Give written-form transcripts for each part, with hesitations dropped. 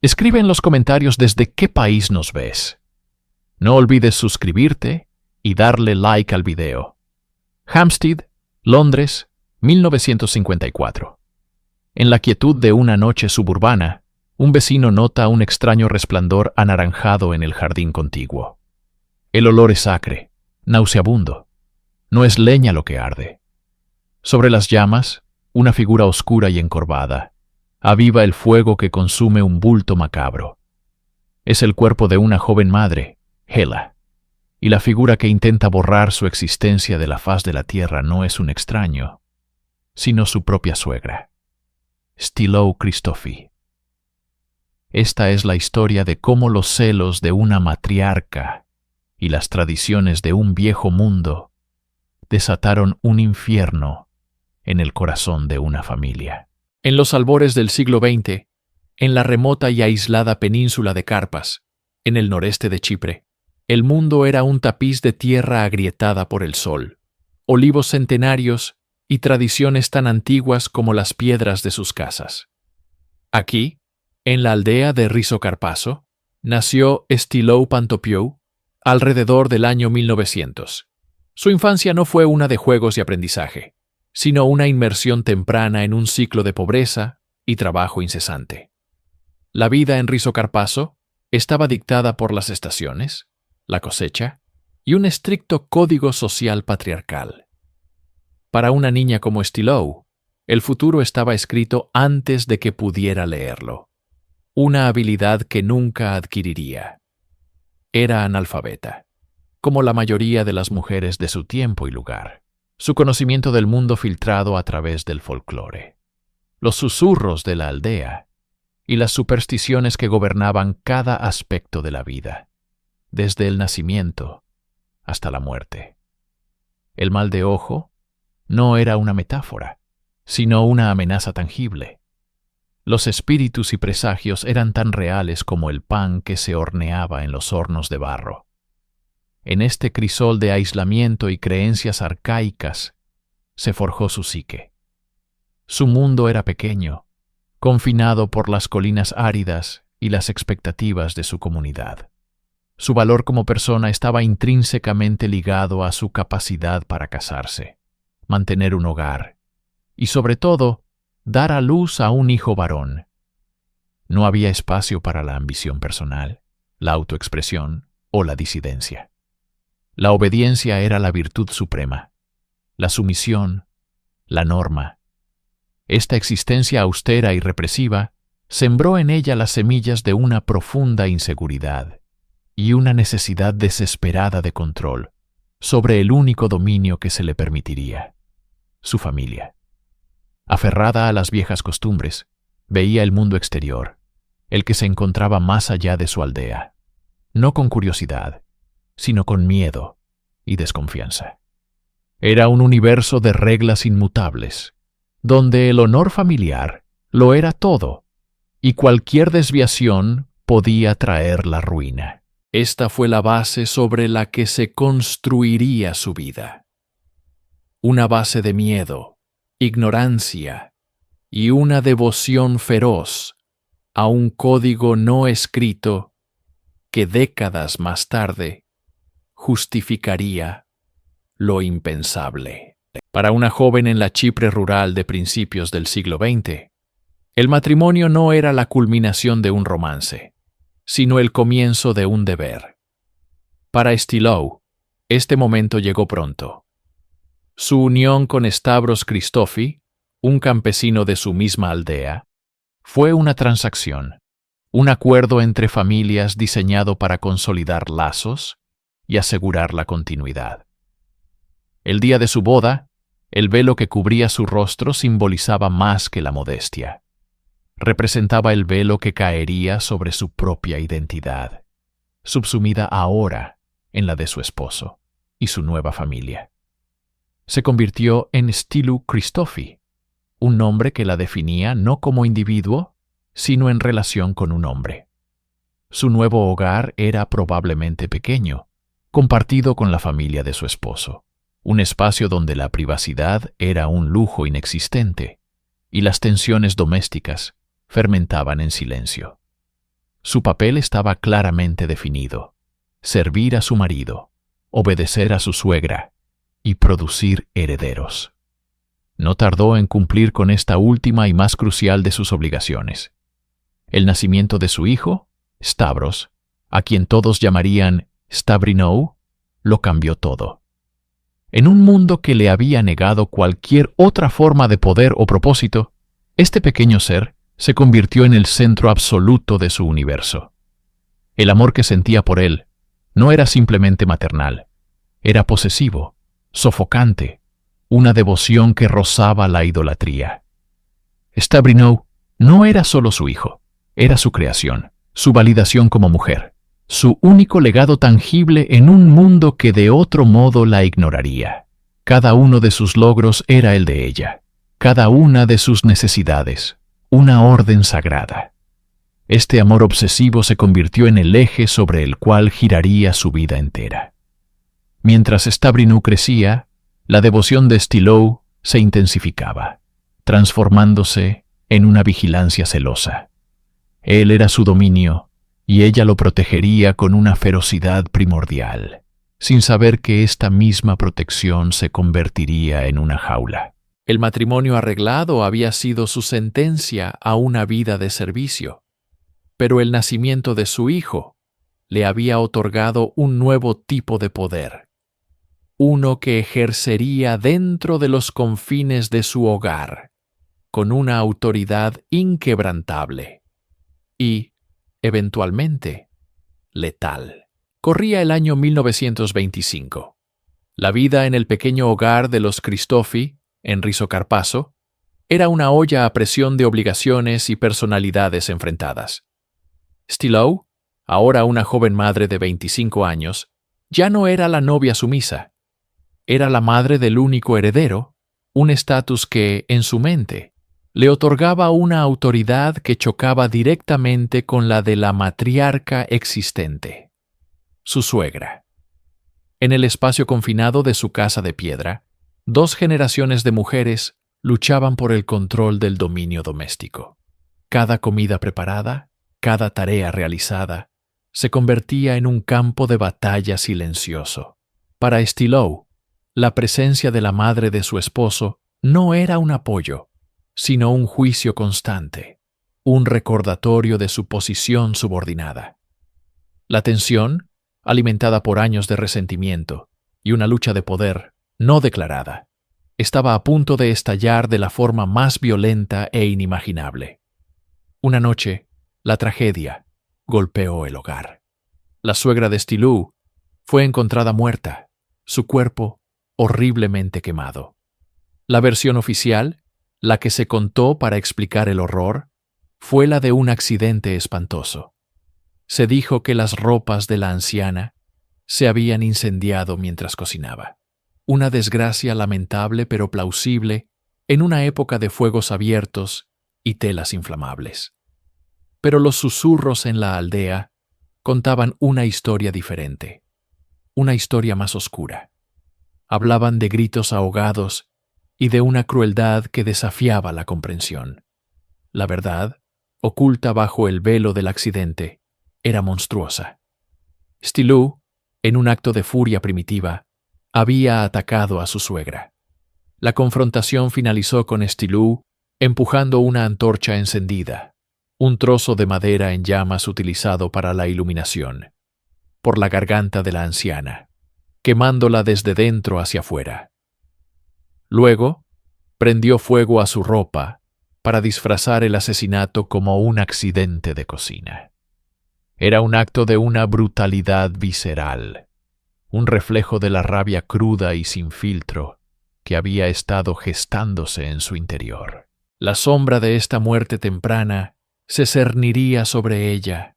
Escribe en los comentarios desde qué país nos ves. No olvides suscribirte y darle like al video. Hampstead, Londres, 1954. En la quietud de una noche suburbana, un vecino nota un extraño resplandor anaranjado en el jardín contiguo. El olor es acre, nauseabundo. No es leña lo que arde. Sobre las llamas, una figura oscura y encorvada aviva el fuego que consume un bulto macabro. Es el cuerpo de una joven madre, Hela, y la figura que intenta borrar su existencia de la faz de la tierra no es un extraño, sino su propia suegra, Stilo Christophy. Esta es la historia de cómo los celos de una matriarca y las tradiciones de un viejo mundo desataron un infierno en el corazón de una familia. En los albores del siglo XX, en la remota y aislada península de Carpas, en el noreste de Chipre, el mundo era un tapiz de tierra agrietada por el sol, olivos centenarios y tradiciones tan antiguas como las piedras de sus casas. Aquí, en la aldea de Rizocarpaso, nació Stilo Pantopiou alrededor del año 1900. Su infancia no fue una de juegos y aprendizaje, sino una inmersión temprana en un ciclo de pobreza y trabajo incesante. La vida en Rizocarpaso estaba dictada por las estaciones, la cosecha y un estricto código social patriarcal. Para una niña como Stilo, el futuro estaba escrito antes de que pudiera leerlo, una habilidad que nunca adquiriría. Era analfabeta, como la mayoría de las mujeres de su tiempo y lugar. Su conocimiento del mundo filtrado a través del folclore, los susurros de la aldea y las supersticiones que gobernaban cada aspecto de la vida, desde el nacimiento hasta la muerte. El mal de ojo no era una metáfora, sino una amenaza tangible. Los espíritus y presagios eran tan reales como el pan que se horneaba en los hornos de barro. En este crisol de aislamiento y creencias arcaicas se forjó su psique. Su mundo era pequeño, confinado por las colinas áridas y las expectativas de su comunidad. Su valor como persona estaba intrínsecamente ligado a su capacidad para casarse, mantener un hogar y, sobre todo, dar a luz a un hijo varón. No había espacio para la ambición personal, la autoexpresión o la disidencia. La obediencia era la virtud suprema, la sumisión, la norma. Esta existencia austera y represiva sembró en ella las semillas de una profunda inseguridad y una necesidad desesperada de control sobre el único dominio que se le permitiría, su familia. Aferrada a las viejas costumbres, veía el mundo exterior, el que se encontraba más allá de su aldea, no con curiosidad, sino con miedo y desconfianza. Era un universo de reglas inmutables, donde el honor familiar lo era todo, y cualquier desviación podía traer la ruina. Esta fue la base sobre la que se construiría su vida. Una base de miedo, ignorancia y una devoción feroz a un código no escrito que décadas más tarde justificaría lo impensable. Para una joven en la Chipre rural de principios del siglo XX, el matrimonio no era la culminación de un romance, sino el comienzo de un deber. Para Stilo, este momento llegó pronto. Su unión con Stavros Christophy, un campesino de su misma aldea, fue una transacción, un acuerdo entre familias diseñado para consolidar lazos y asegurar la continuidad. El día de su boda, el velo que cubría su rostro simbolizaba más que la modestia. Representaba el velo que caería sobre su propia identidad, subsumida ahora en la de su esposo y su nueva familia. Se convirtió en Stilo Christophy, un nombre que la definía no como individuo, sino en relación con un hombre. Su nuevo hogar era probablemente pequeño, compartido con la familia de su esposo, un espacio donde la privacidad era un lujo inexistente y las tensiones domésticas fermentaban en silencio. Su papel estaba claramente definido: servir a su marido, obedecer a su suegra y producir herederos. No tardó en cumplir con esta última y más crucial de sus obligaciones. El nacimiento de su hijo, Stavros, a quien todos llamarían Stavrinou, lo cambió todo. En un mundo que le había negado cualquier otra forma de poder o propósito, este pequeño ser se convirtió en el centro absoluto de su universo. El amor que sentía por él no era simplemente maternal, era posesivo, sofocante, una devoción que rozaba la idolatría. Stavrinou no era solo su hijo, era su creación, su validación como mujer, su único legado tangible en un mundo que de otro modo la ignoraría. Cada uno de sus logros era el de ella, cada una de sus necesidades, una orden sagrada. Este amor obsesivo se convirtió en el eje sobre el cual giraría su vida entera. Mientras Stavrinou crecía, la devoción de Stillou se intensificaba, transformándose en una vigilancia celosa. Él era su dominio, y ella lo protegería con una ferocidad primordial, sin saber que esta misma protección se convertiría en una jaula. El matrimonio arreglado había sido su sentencia a una vida de servicio, pero el nacimiento de su hijo le había otorgado un nuevo tipo de poder, uno que ejercería dentro de los confines de su hogar, con una autoridad inquebrantable y, eventualmente, letal. Corría el año 1925. La vida en el pequeño hogar de los Cristofi, en Rizocarpaso, era una olla a presión de obligaciones y personalidades enfrentadas. Stillou, ahora una joven madre de 25 años, ya no era la novia sumisa. Era la madre del único heredero, un estatus que, en su mente, le otorgaba una autoridad que chocaba directamente con la de la matriarca existente, su suegra. En el espacio confinado de su casa de piedra, 2 generaciones de mujeres luchaban por el control del dominio doméstico. Cada comida preparada, cada tarea realizada, se convertía en un campo de batalla silencioso. Para Stillou, la presencia de la madre de su esposo no era un apoyo, sino un juicio constante, un recordatorio de su posición subordinada. La tensión, alimentada por años de resentimiento y una lucha de poder no declarada, estaba a punto de estallar de la forma más violenta e inimaginable. Una noche, la tragedia golpeó el hogar. La suegra de Stillou fue encontrada muerta, su cuerpo horriblemente quemado. La versión oficial, la que se contó para explicar el horror, fue la de un accidente espantoso. Se dijo que las ropas de la anciana se habían incendiado mientras cocinaba. Una desgracia lamentable pero plausible en una época de fuegos abiertos y telas inflamables. Pero los susurros en la aldea contaban una historia diferente, una historia más oscura. Hablaban de gritos ahogados y de una crueldad que desafiaba la comprensión. La verdad, oculta bajo el velo del accidente, era monstruosa. Stillou, en un acto de furia primitiva, había atacado a su suegra. La confrontación finalizó con Stillou empujando una antorcha encendida, un trozo de madera en llamas utilizado para la iluminación, por la garganta de la anciana, quemándola desde dentro hacia afuera. Luego, prendió fuego a su ropa para disfrazar el asesinato como un accidente de cocina. Era un acto de una brutalidad visceral, un reflejo de la rabia cruda y sin filtro que había estado gestándose en su interior. La sombra de esta muerte temprana se cerniría sobre ella,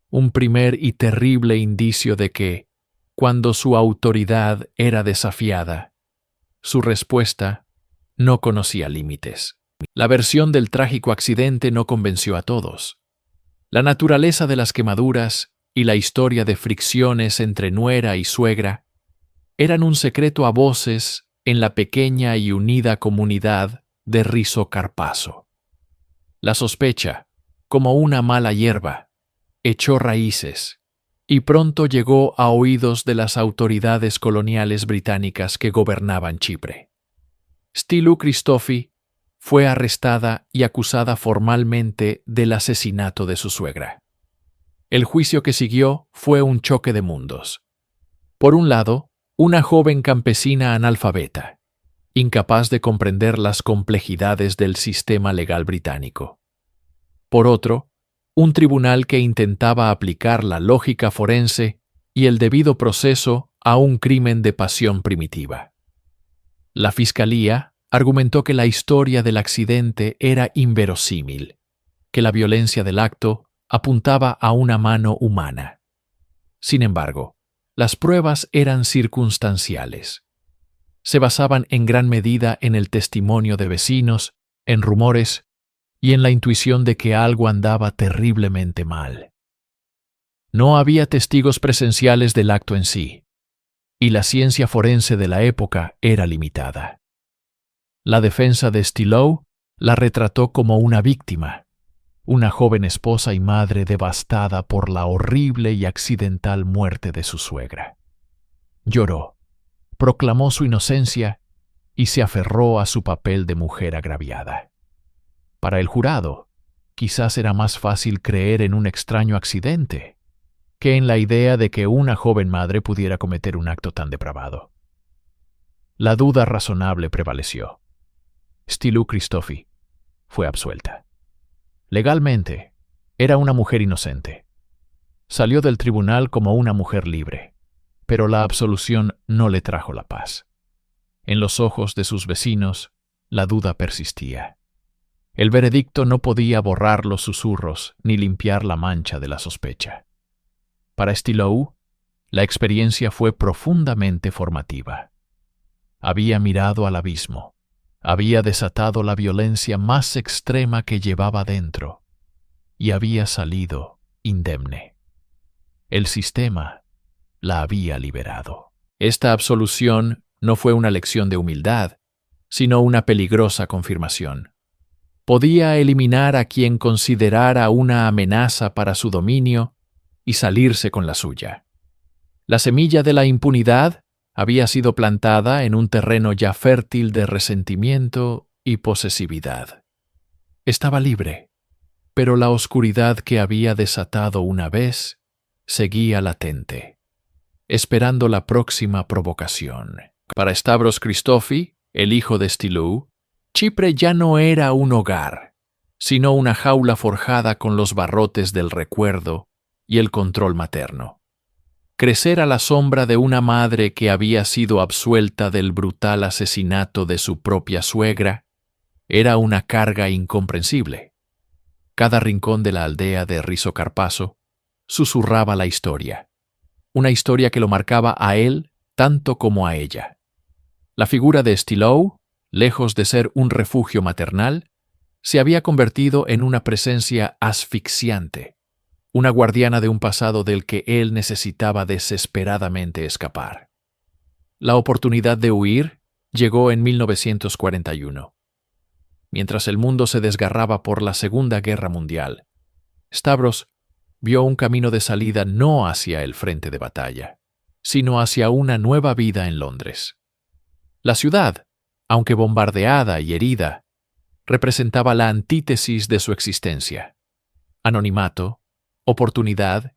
un primer y terrible indicio de que, cuando su autoridad era desafiada, su respuesta no conocía límites. La versión del trágico accidente no convenció a todos. La naturaleza de las quemaduras y la historia de fricciones entre nuera y suegra eran un secreto a voces en la pequeña y unida comunidad de Rizocarpaso. La sospecha, como una mala hierba, echó raíces y pronto llegó a oídos de las autoridades coloniales británicas que gobernaban Chipre. Stylu Christofi fue arrestada y acusada formalmente del asesinato de su suegra. El juicio que siguió fue un choque de mundos. Por un lado, una joven campesina analfabeta, incapaz de comprender las complejidades del sistema legal británico. Por otro, un tribunal que intentaba aplicar la lógica forense y el debido proceso a un crimen de pasión primitiva. La fiscalía argumentó que la historia del accidente era inverosímil, que la violencia del acto apuntaba a una mano humana. Sin embargo, las pruebas eran circunstanciales. Se basaban en gran medida en el testimonio de vecinos, en rumores y en la intuición de que algo andaba terriblemente mal. No había testigos presenciales del acto en sí, y la ciencia forense de la época era limitada. La defensa de Stylu la retrató como una víctima, una joven esposa y madre devastada por la horrible y accidental muerte de su suegra. Lloró, proclamó su inocencia y se aferró a su papel de mujer agraviada. Para el jurado, quizás era más fácil creer en un extraño accidente que en la idea de que una joven madre pudiera cometer un acto tan depravado. La duda razonable prevaleció. Stylu Christofi fue absuelta. Legalmente, era una mujer inocente. Salió del tribunal como una mujer libre, pero la absolución no le trajo la paz. En los ojos de sus vecinos, la duda persistía. El veredicto no podía borrar los susurros ni limpiar la mancha de la sospecha. Para Stylu, la experiencia fue profundamente formativa. Había mirado al abismo, había desatado la violencia más extrema que llevaba dentro y había salido indemne. El sistema la había liberado. Esta absolución no fue una lección de humildad, sino una peligrosa confirmación. Podía eliminar a quien considerara una amenaza para su dominio y salirse con la suya. La semilla de la impunidad había sido plantada en un terreno ya fértil de resentimiento y posesividad. Estaba libre, pero la oscuridad que había desatado una vez seguía latente, esperando la próxima provocación. Para Stavros Christofi, el hijo de Stylu, Chipre ya no era un hogar, sino una jaula forjada con los barrotes del recuerdo y el control materno. Crecer a la sombra de una madre que había sido absuelta del brutal asesinato de su propia suegra era una carga incomprensible. Cada rincón de la aldea de Rizocarpaso susurraba la historia, una historia que lo marcaba a él tanto como a ella. La figura de Stylu, lejos de ser un refugio maternal, se había convertido en una presencia asfixiante, una guardiana de un pasado del que él necesitaba desesperadamente escapar. La oportunidad de huir llegó en 1941. Mientras el mundo se desgarraba por la Segunda Guerra Mundial, Stavros vio un camino de salida no hacia el frente de batalla, sino hacia una nueva vida en Londres. La ciudad, aunque bombardeada y herida, representaba la antítesis de su existencia: anonimato, oportunidad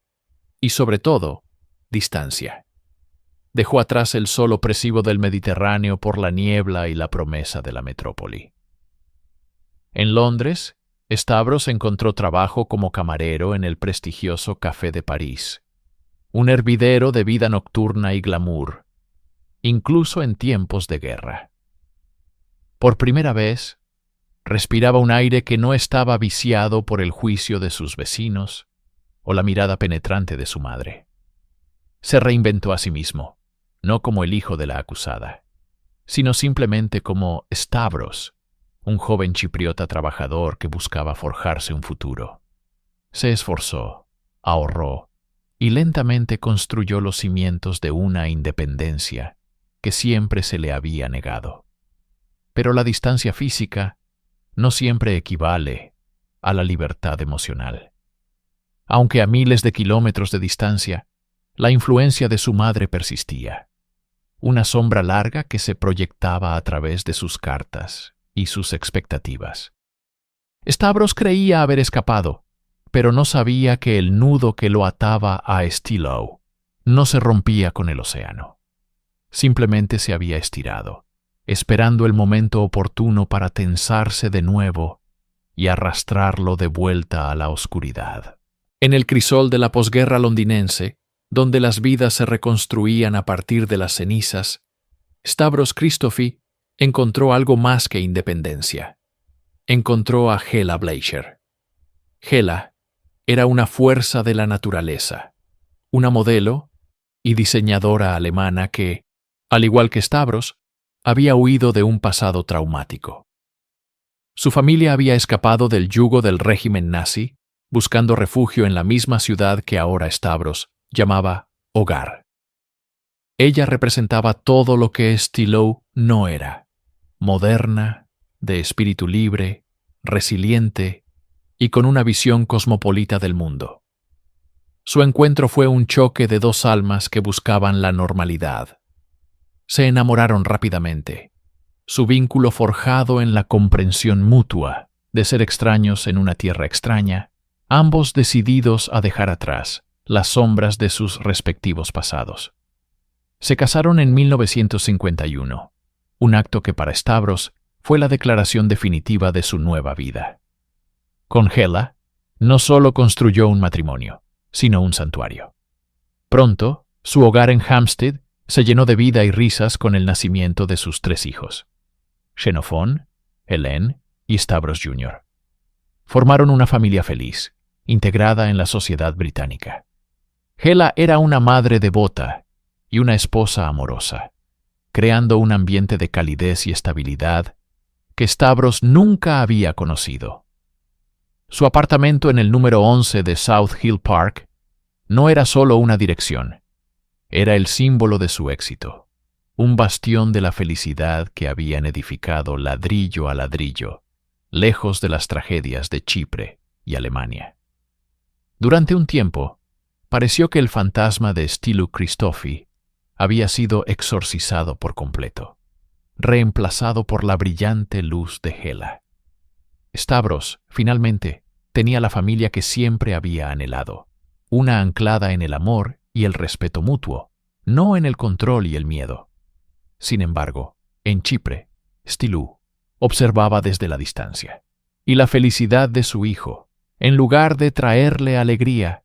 y, sobre todo, distancia. Dejó atrás el sol opresivo del Mediterráneo por la niebla y la promesa de la metrópoli. En Londres, Stavros encontró trabajo como camarero en el prestigioso Café de París, un hervidero de vida nocturna y glamour, incluso en tiempos de guerra. Por primera vez, respiraba un aire que no estaba viciado por el juicio de sus vecinos o la mirada penetrante de su madre. Se reinventó a sí mismo, no como el hijo de la acusada, sino simplemente como Stavros, un joven chipriota trabajador que buscaba forjarse un futuro. Se esforzó, ahorró y lentamente construyó los cimientos de una independencia que siempre se le había negado. Pero la distancia física no siempre equivale a la libertad emocional. Aunque a miles de kilómetros de distancia, la influencia de su madre persistía. Una sombra larga que se proyectaba a través de sus cartas y sus expectativas. Stavros creía haber escapado, pero no sabía que el nudo que lo ataba a Stilo no se rompía con el océano. Simplemente se había estirado, esperando el momento oportuno para tensarse de nuevo y arrastrarlo de vuelta a la oscuridad. En el crisol de la posguerra londinense, donde las vidas se reconstruían a partir de las cenizas, Stavros Christofi encontró algo más que independencia. Encontró a Hela Blecher. Hela era una fuerza de la naturaleza, una modelo y diseñadora alemana que, al igual que Stavros, había huido de un pasado traumático. Su familia había escapado del yugo del régimen nazi, buscando refugio en la misma ciudad que ahora Stavros llamaba hogar. Ella representaba todo lo que Stilo no era: moderna, de espíritu libre, resiliente y con una visión cosmopolita del mundo. Su encuentro fue un choque de dos almas que buscaban la normalidad. Se enamoraron rápidamente, su vínculo forjado en la comprensión mutua de ser extraños en una tierra extraña, ambos decididos a dejar atrás las sombras de sus respectivos pasados. Se casaron en 1951, un acto que para Stavros fue la declaración definitiva de su nueva vida. Con Hela, no solo construyó un matrimonio, sino un santuario. Pronto, su hogar en Hampstead se llenó de vida y risas con el nacimiento de sus 3 hijos, Xenofón, Hélène y Stavros Jr. Formaron una familia feliz, integrada en la sociedad británica. Hela era una madre devota y una esposa amorosa, creando un ambiente de calidez y estabilidad que Stavros nunca había conocido. Su apartamento en el número 11 de South Hill Park no era solo una dirección, era el símbolo de su éxito, un bastión de la felicidad que habían edificado ladrillo a ladrillo, lejos de las tragedias de Chipre y Alemania. Durante un tiempo, pareció que el fantasma de Stilo Christofi había sido exorcizado por completo, reemplazado por la brillante luz de Hela. Stavros, finalmente, tenía la familia que siempre había anhelado, una anclada en el amor y el respeto mutuo, no en el control y el miedo. Sin embargo, en Chipre, Stilo observaba desde la distancia, y la felicidad de su hijo, en lugar de traerle alegría,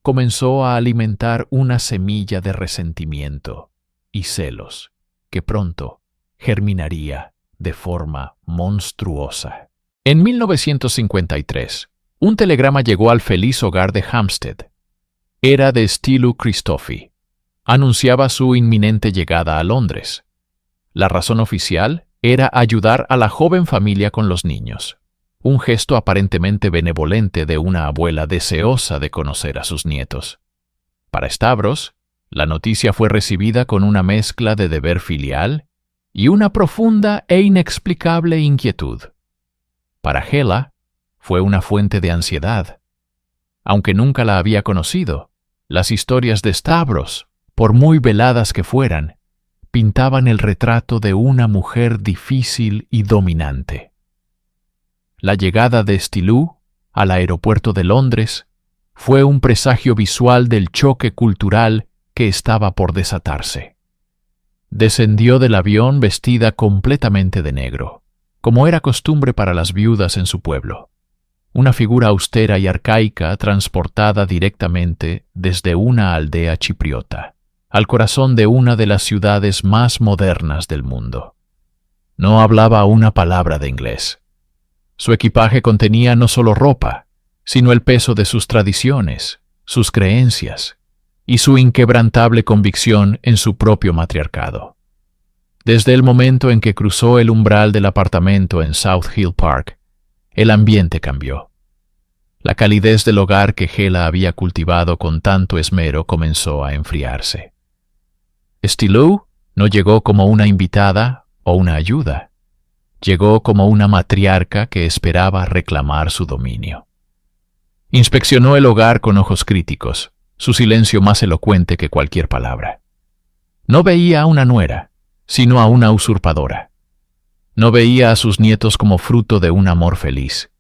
comenzó a alimentar una semilla de resentimiento y celos que pronto germinaría de forma monstruosa. En 1953, un telegrama llegó al feliz hogar de Hampstead. Era de Stilo Christofi. Anunciaba su inminente llegada a Londres. La razón oficial era ayudar a la joven familia con los niños, un gesto aparentemente benevolente de una abuela deseosa de conocer a sus nietos. Para Stavros, la noticia fue recibida con una mezcla de deber filial y una profunda e inexplicable inquietud. Para Hela, fue una fuente de ansiedad. Aunque nunca la había conocido, las historias de Stavros, por muy veladas que fueran, pintaban el retrato de una mujer difícil y dominante. La llegada de Stilo al aeropuerto de Londres fue un presagio visual del choque cultural que estaba por desatarse. Descendió del avión vestida completamente de negro, como era costumbre para las viudas en su pueblo, una figura austera y arcaica transportada directamente desde una aldea chipriota al corazón de una de las ciudades más modernas del mundo. No hablaba una palabra de inglés. Su equipaje contenía no solo ropa, sino el peso de sus tradiciones, sus creencias y su inquebrantable convicción en su propio matriarcado. Desde el momento en que cruzó el umbral del apartamento en South Hill Park, el ambiente cambió. La calidez del hogar que Hela había cultivado con tanto esmero comenzó a enfriarse. Stilo no llegó como una invitada o una ayuda. Llegó como una matriarca que esperaba reclamar su dominio. Inspeccionó el hogar con ojos críticos, su silencio más elocuente que cualquier palabra. No veía a una nuera, sino a una usurpadora. No veía a sus nietos como fruto de un amor feliz,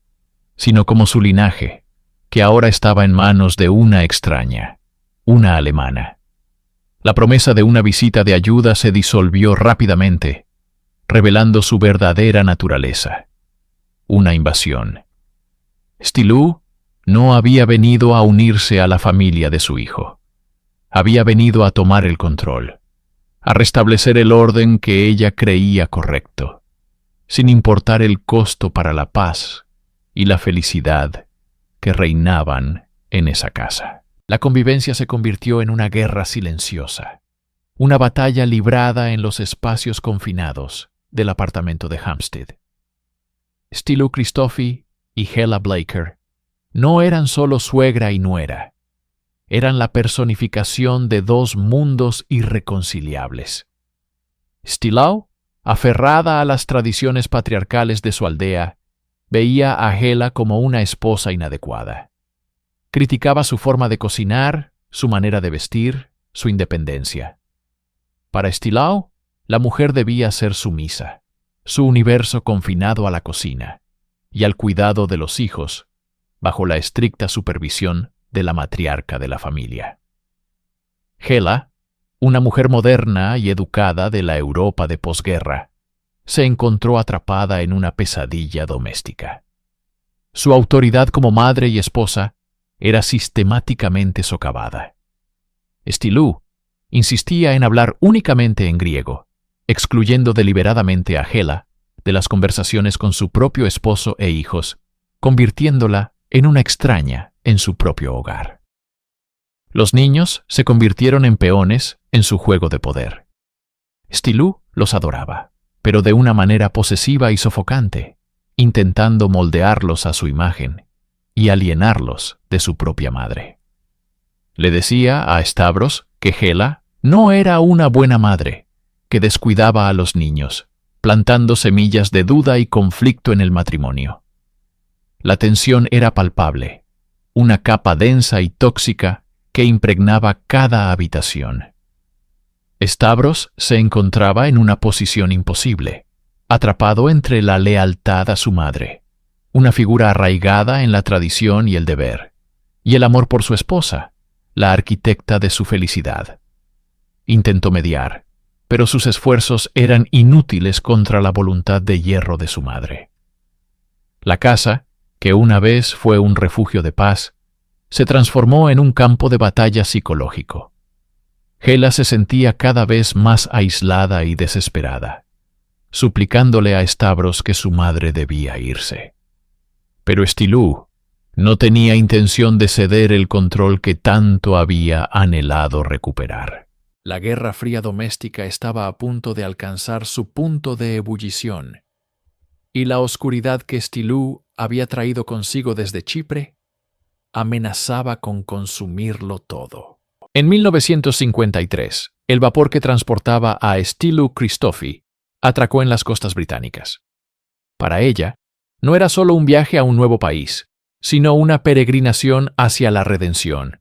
sino como su linaje, que ahora estaba en manos de una extraña, una alemana. La promesa de una visita de ayuda se disolvió rápidamente, revelando su verdadera naturaleza: una invasión. Stilou no había venido a unirse a la familia de su hijo. Había venido a tomar el control, a restablecer el orden que ella creía correcto, sin importar el costo para la paz y la felicidad que reinaban en esa casa. La convivencia se convirtió en una guerra silenciosa, una batalla librada en los espacios confinados del apartamento de Hampstead. Stilou Christophe y Hela Blaker no eran solo suegra y nuera, eran la personificación de dos mundos irreconciliables. Stilou, aferrada a las tradiciones patriarcales de su aldea, veía a Hela como una esposa inadecuada. Criticaba su forma de cocinar, su manera de vestir, su independencia. Para Stilou, la mujer debía ser sumisa, su universo confinado a la cocina y al cuidado de los hijos, bajo la estricta supervisión de la matriarca de la familia. Hela, una mujer moderna y educada de la Europa de posguerra, se encontró atrapada en una pesadilla doméstica. Su autoridad como madre y esposa era sistemáticamente socavada. Stilou insistía en hablar únicamente en griego, excluyendo deliberadamente a Hela de las conversaciones con su propio esposo e hijos, convirtiéndola en una extraña en su propio hogar. Los niños se convirtieron en peones en su juego de poder. Stilou los adoraba, pero de una manera posesiva y sofocante, intentando moldearlos a su imagen y alienarlos de su propia madre. Le decía a Stavros que Hela no era una buena madre, que descuidaba a los niños, plantando semillas de duda y conflicto en el matrimonio. La tensión era palpable, una capa densa y tóxica que impregnaba cada habitación. Stavros se encontraba en una posición imposible, atrapado entre la lealtad a su madre, una figura arraigada en la tradición y el deber, y el amor por su esposa, la arquitecta de su felicidad. Intentó mediar, pero sus esfuerzos eran inútiles contra la voluntad de hierro de su madre. La casa, que una vez fue un refugio de paz, se transformó en un campo de batalla psicológico. Hela se sentía cada vez más aislada y desesperada, suplicándole a Stavros que su madre debía irse. Pero Stilou no tenía intención de ceder el control que tanto había anhelado recuperar. La guerra fría doméstica estaba a punto de alcanzar su punto de ebullición, y la oscuridad que Stilou había traído consigo desde Chipre amenazaba con consumirlo todo. En 1953, el vapor que transportaba a Stilou Christophe atracó en las costas británicas. Para ella, no era solo un viaje a un nuevo país, sino una peregrinación hacia la redención,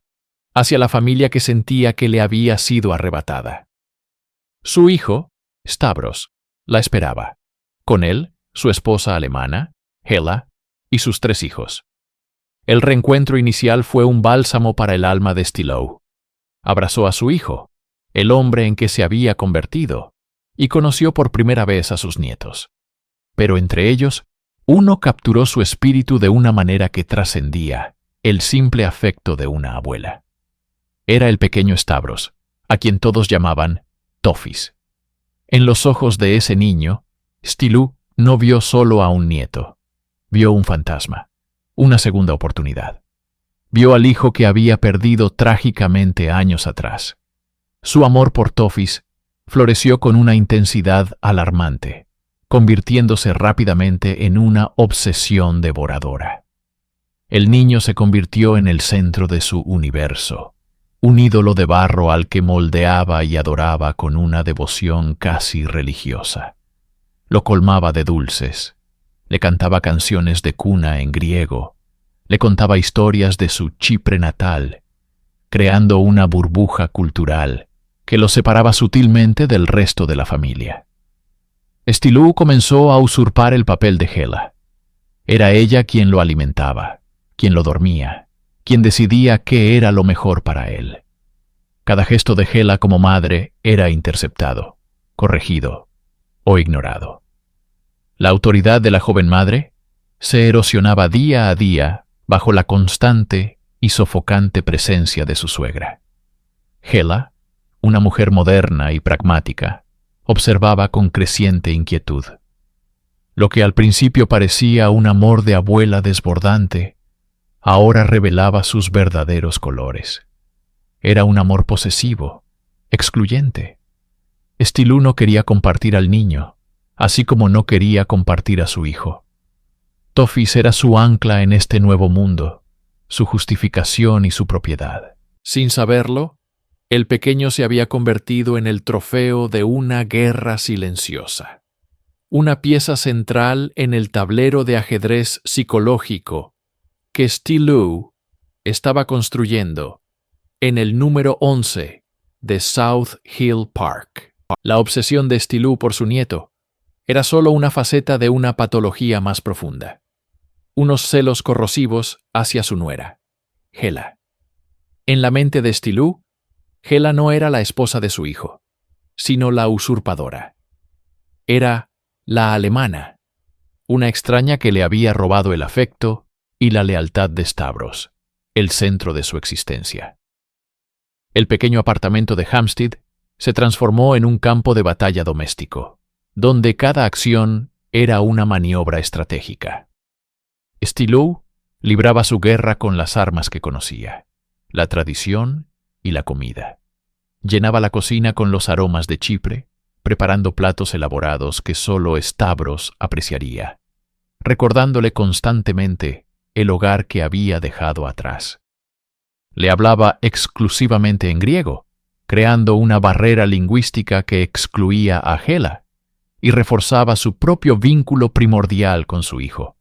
hacia la familia que sentía que le había sido arrebatada. Su hijo, Stavros, la esperaba. Con él, su esposa alemana, Hela, y sus 3 hijos. El reencuentro inicial fue un bálsamo para el alma de Stilou. Abrazó a su hijo, el hombre en que se había convertido, y conoció por primera vez a sus nietos. Pero entre ellos, uno capturó su espíritu de una manera que trascendía el simple afecto de una abuela. Era el pequeño Stavros, a quien todos llamaban Tofis. En los ojos de ese niño, Stilou no vio solo a un nieto, vio un fantasma, una segunda oportunidad. Vio al hijo que había perdido trágicamente años atrás. Su amor por Tofis floreció con una intensidad alarmante, convirtiéndose rápidamente en una obsesión devoradora. El niño se convirtió en el centro de su universo, un ídolo de barro al que moldeaba y adoraba con una devoción casi religiosa. Lo colmaba de dulces, le cantaba canciones de cuna en griego, Le contaba historias de su Chipre natal, creando una burbuja cultural que lo separaba sutilmente del resto de la familia. Stilou comenzó a usurpar el papel de Hela. Era ella quien lo alimentaba, quien lo dormía, quien decidía qué era lo mejor para él. Cada gesto de Hela como madre era interceptado, corregido o ignorado. La autoridad de la joven madre se erosionaba día a día bajo la constante y sofocante presencia de su suegra. Hela, una mujer moderna y pragmática, observaba con creciente inquietud. Lo que al principio parecía un amor de abuela desbordante, ahora revelaba sus verdaderos colores. Era un amor posesivo, excluyente. Stilou no quería compartir al niño, así como no quería compartir a su hijo. Tophis era su ancla en este nuevo mundo, su justificación y su propiedad. Sin saberlo, el pequeño se había convertido en el trofeo de una guerra silenciosa, una pieza central en el tablero de ajedrez psicológico que Stilou estaba construyendo en el número 11 de South Hill Park. La obsesión de Stilou por su nieto era solo una faceta de una patología más profunda. Unos celos corrosivos hacia su nuera, Hela. En la mente de Stilou, Hela no era la esposa de su hijo, sino la usurpadora. Era la alemana, una extraña que le había robado el afecto y la lealtad de Stavros, el centro de su existencia. El pequeño apartamento de Hampstead se transformó en un campo de batalla doméstico, donde cada acción era una maniobra estratégica. Stilou libraba su guerra con las armas que conocía, la tradición y la comida. Llenaba la cocina con los aromas de Chipre, preparando platos elaborados que solo Stavros apreciaría, recordándole constantemente el hogar que había dejado atrás. Le hablaba exclusivamente en griego, creando una barrera lingüística que excluía a Hela y reforzaba su propio vínculo primordial con su hijo.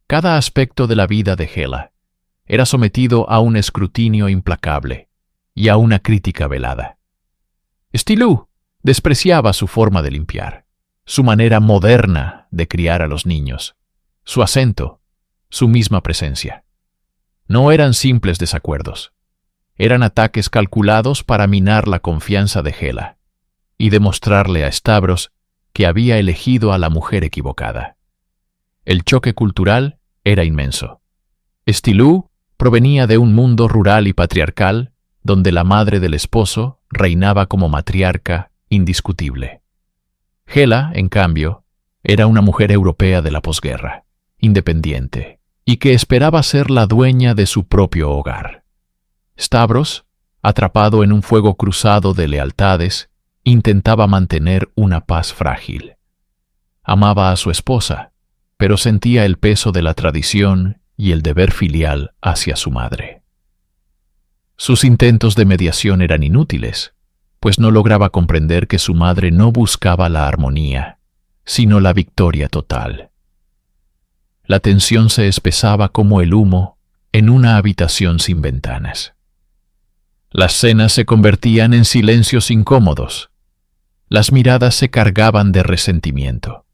Cada aspecto de la vida de Hela era sometido a un escrutinio implacable y a una crítica velada. Stilou despreciaba su forma de limpiar, su manera moderna de criar a los niños, su acento, su misma presencia. No eran simples desacuerdos. Eran ataques calculados para minar la confianza de Hela y demostrarle a Stavros que había elegido a la mujer equivocada. El choque cultural era inmenso. Stilou provenía de un mundo rural y patriarcal donde la madre del esposo reinaba como matriarca indiscutible. Hela, en cambio, era una mujer europea de la posguerra, independiente, y que esperaba ser la dueña de su propio hogar. Stavros, atrapado en un fuego cruzado de lealtades, intentaba mantener una paz frágil. Amaba a su esposa, pero sentía el peso de la tradición y el deber filial hacia su madre. Sus intentos de mediación eran inútiles, pues no lograba comprender que su madre no buscaba la armonía, sino la victoria total. La tensión se espesaba como el humo en una habitación sin ventanas. Las cenas se convertían en silencios incómodos. Las miradas se cargaban de resentimiento.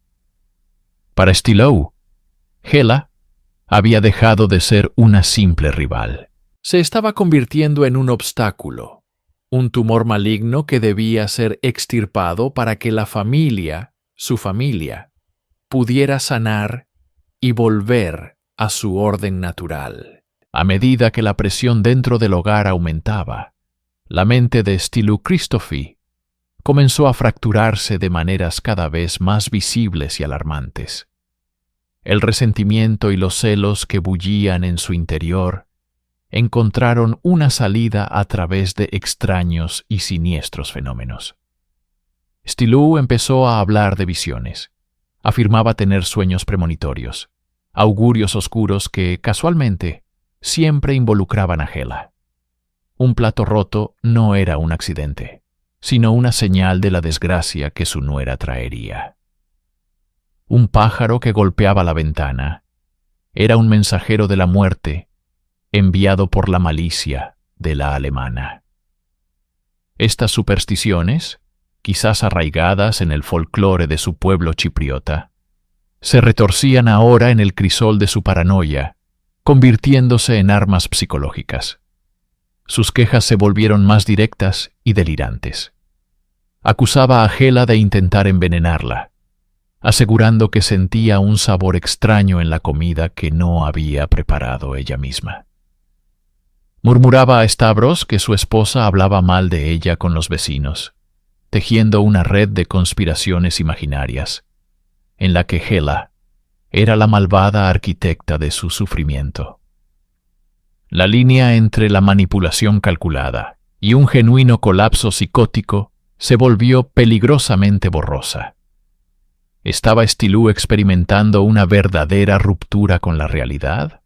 Para Stilou, Hela había dejado de ser una simple rival. Se estaba convirtiendo en un obstáculo, un tumor maligno que debía ser extirpado para que la familia, su familia, pudiera sanar y volver a su orden natural. A medida que la presión dentro del hogar aumentaba, la mente de Stilou Christophe comenzó a fracturarse de maneras cada vez más visibles y alarmantes. El resentimiento y los celos que bullían en su interior encontraron una salida a través de extraños y siniestros fenómenos. Stilou empezó a hablar de visiones. Afirmaba tener sueños premonitorios, augurios oscuros que, casualmente, siempre involucraban a Hela. Un plato roto no era un accidente, sino una señal de la desgracia que su nuera traería. Un pájaro que golpeaba la ventana era un mensajero de la muerte, enviado por la malicia de la alemana. Estas supersticiones, quizás arraigadas en el folclore de su pueblo chipriota, se retorcían ahora en el crisol de su paranoia, convirtiéndose en armas psicológicas. Sus quejas se volvieron más directas y delirantes. Acusaba a Hela de intentar envenenarla, asegurando que sentía un sabor extraño en la comida que no había preparado ella misma. Murmuraba a Stavros que su esposa hablaba mal de ella con los vecinos, tejiendo una red de conspiraciones imaginarias, en la que Hela era la malvada arquitecta de su sufrimiento. La línea entre la manipulación calculada y un genuino colapso psicótico se volvió peligrosamente borrosa. ¿Estaba Stilou experimentando una verdadera ruptura con la realidad?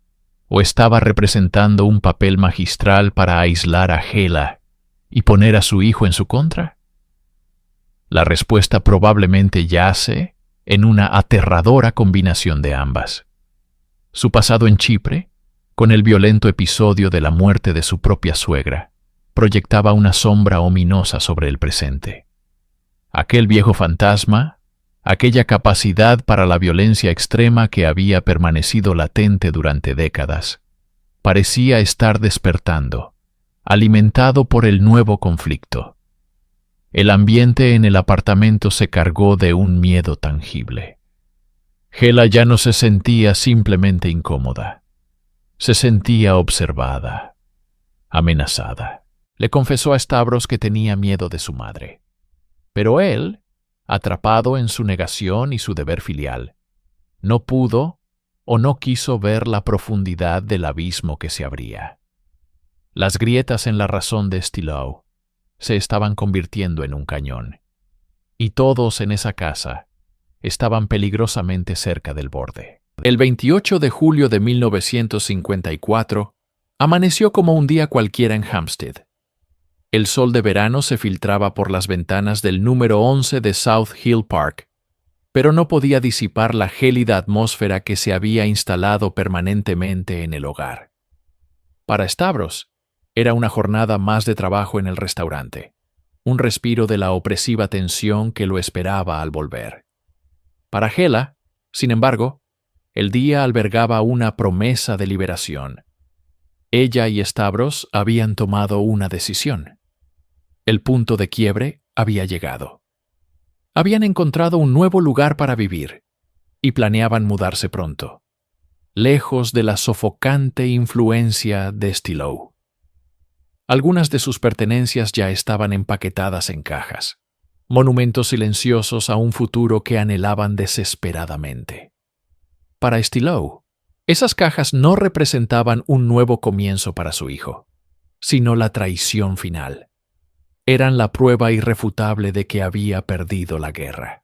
¿O estaba representando un papel magistral para aislar a Hela y poner a su hijo en su contra? La respuesta probablemente yace en una aterradora combinación de ambas. Su pasado en Chipre, con el violento episodio de la muerte de su propia suegra, proyectaba una sombra ominosa sobre el presente. Aquel viejo fantasma, aquella capacidad para la violencia extrema que había permanecido latente durante décadas, parecía estar despertando, alimentado por el nuevo conflicto. El ambiente en el apartamento se cargó de un miedo tangible. Hela ya no se sentía simplemente incómoda. Se sentía observada, amenazada. Le confesó a Stavros que tenía miedo de su madre. Pero él, atrapado en su negación y su deber filial, no pudo o no quiso ver la profundidad del abismo que se abría. Las grietas en la razón de Stilou se estaban convirtiendo en un cañón, y todos en esa casa estaban peligrosamente cerca del borde. El 28 de julio de 1954 amaneció como un día cualquiera en Hampstead. El sol de verano se filtraba por las ventanas del número 11 de South Hill Park, pero no podía disipar la gélida atmósfera que se había instalado permanentemente en el hogar. Para Stavros, era una jornada más de trabajo en el restaurante, un respiro de la opresiva tensión que lo esperaba al volver. Para Hela, sin embargo, el día albergaba una promesa de liberación. Ella y Stavros habían tomado una decisión. El punto de quiebre había llegado. Habían encontrado un nuevo lugar para vivir y planeaban mudarse pronto, lejos de la sofocante influencia de Stilou. Algunas de sus pertenencias ya estaban empaquetadas en cajas, monumentos silenciosos a un futuro que anhelaban desesperadamente. Para Stilou, esas cajas no representaban un nuevo comienzo para su hijo, sino la traición final. Eran la prueba irrefutable de que había perdido la guerra.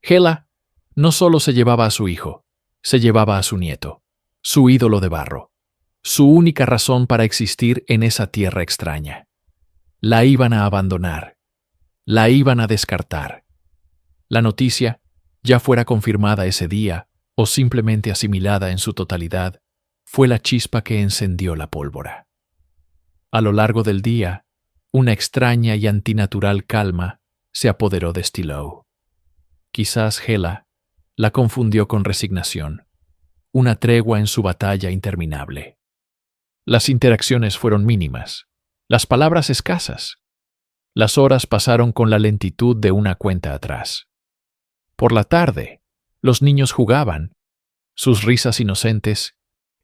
Hela no solo se llevaba a su hijo, se llevaba a su nieto, su ídolo de barro, su única razón para existir en esa tierra extraña. La iban a abandonar, la iban a descartar. La noticia, ya fuera confirmada ese día o simplemente asimilada en su totalidad, fue la chispa que encendió la pólvora. A lo largo del día, una extraña y antinatural calma se apoderó de Stilou. Quizás Hela la confundió con resignación, una tregua en su batalla interminable. Las interacciones fueron mínimas, las palabras escasas. Las horas pasaron con la lentitud de una cuenta atrás. Por la tarde, los niños jugaban. Sus risas inocentes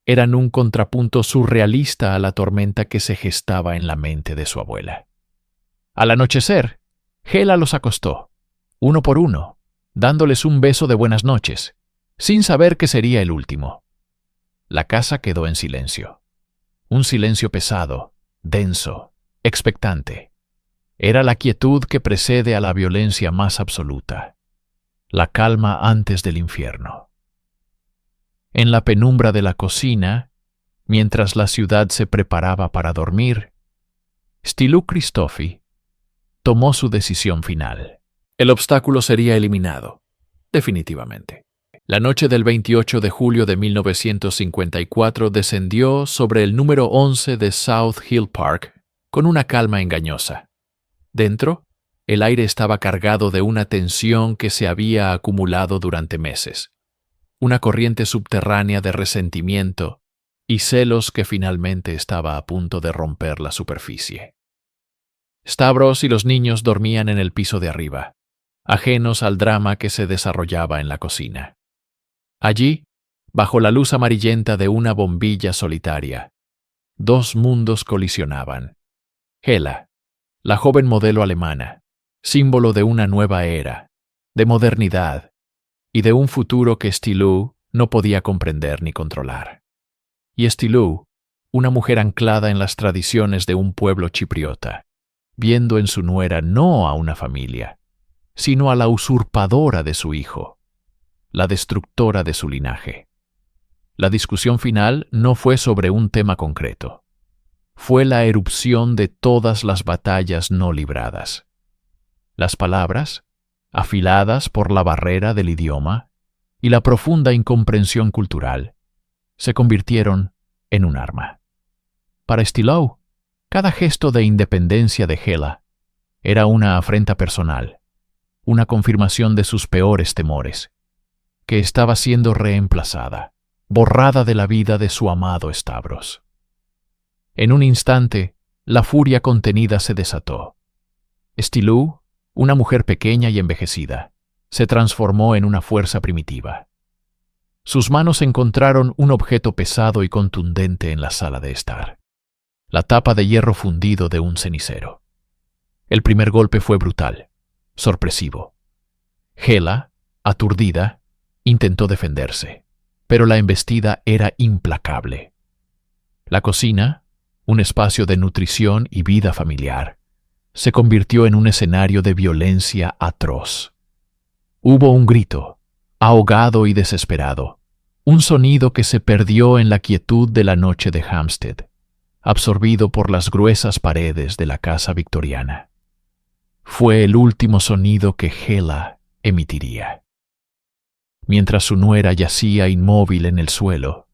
eran un contrapunto surrealista a la tormenta que se gestaba en la mente de su abuela. Al anochecer, Hela los acostó, uno por uno, dándoles un beso de buenas noches, sin saber que sería el último. La casa quedó en silencio. Un silencio pesado, denso, expectante. Era la quietud que precede a la violencia más absoluta, la calma antes del infierno. En la penumbra de la cocina, mientras la ciudad se preparaba para dormir, Stilou Christofi tomó su decisión final. El obstáculo sería eliminado, definitivamente. La noche del 28 de julio de 1954 descendió sobre el número 11 de South Hill Park con una calma engañosa. Dentro, el aire estaba cargado de una tensión que se había acumulado durante meses, una corriente subterránea de resentimiento y celos que finalmente estaba a punto de romper la superficie. Stavros y los niños dormían en el piso de arriba, ajenos al drama que se desarrollaba en la cocina. Allí, bajo la luz amarillenta de una bombilla solitaria, dos mundos colisionaban. Hela, la joven modelo alemana, símbolo de una nueva era, de modernidad y de un futuro que Stilou no podía comprender ni controlar. Y Stilou, una mujer anclada en las tradiciones de un pueblo chipriota, viendo en su nuera no a una familia, sino a la usurpadora de su hijo, la destructora de su linaje. La discusión final no fue sobre un tema concreto. Fue la erupción de todas las batallas no libradas. Las palabras, afiladas por la barrera del idioma y la profunda incomprensión cultural, se convirtieron en un arma. Para Stilou, cada gesto de independencia de Hela era una afrenta personal, una confirmación de sus peores temores, que estaba siendo reemplazada, borrada de la vida de su amado Stavros. En un instante, la furia contenida se desató. Stilou, una mujer pequeña y envejecida, se transformó en una fuerza primitiva. Sus manos encontraron un objeto pesado y contundente en la sala de estar: la tapa de hierro fundido de un cenicero. El primer golpe fue brutal, sorpresivo. Hela, aturdida, intentó defenderse, pero la embestida era implacable. La cocina, un espacio de nutrición y vida familiar, se convirtió en un escenario de violencia atroz. Hubo un grito, ahogado y desesperado, un sonido que se perdió en la quietud de la noche de Hampstead, absorbido por las gruesas paredes de la casa victoriana. Fue el último sonido que Hela emitiría. Mientras su nuera yacía inmóvil en el suelo,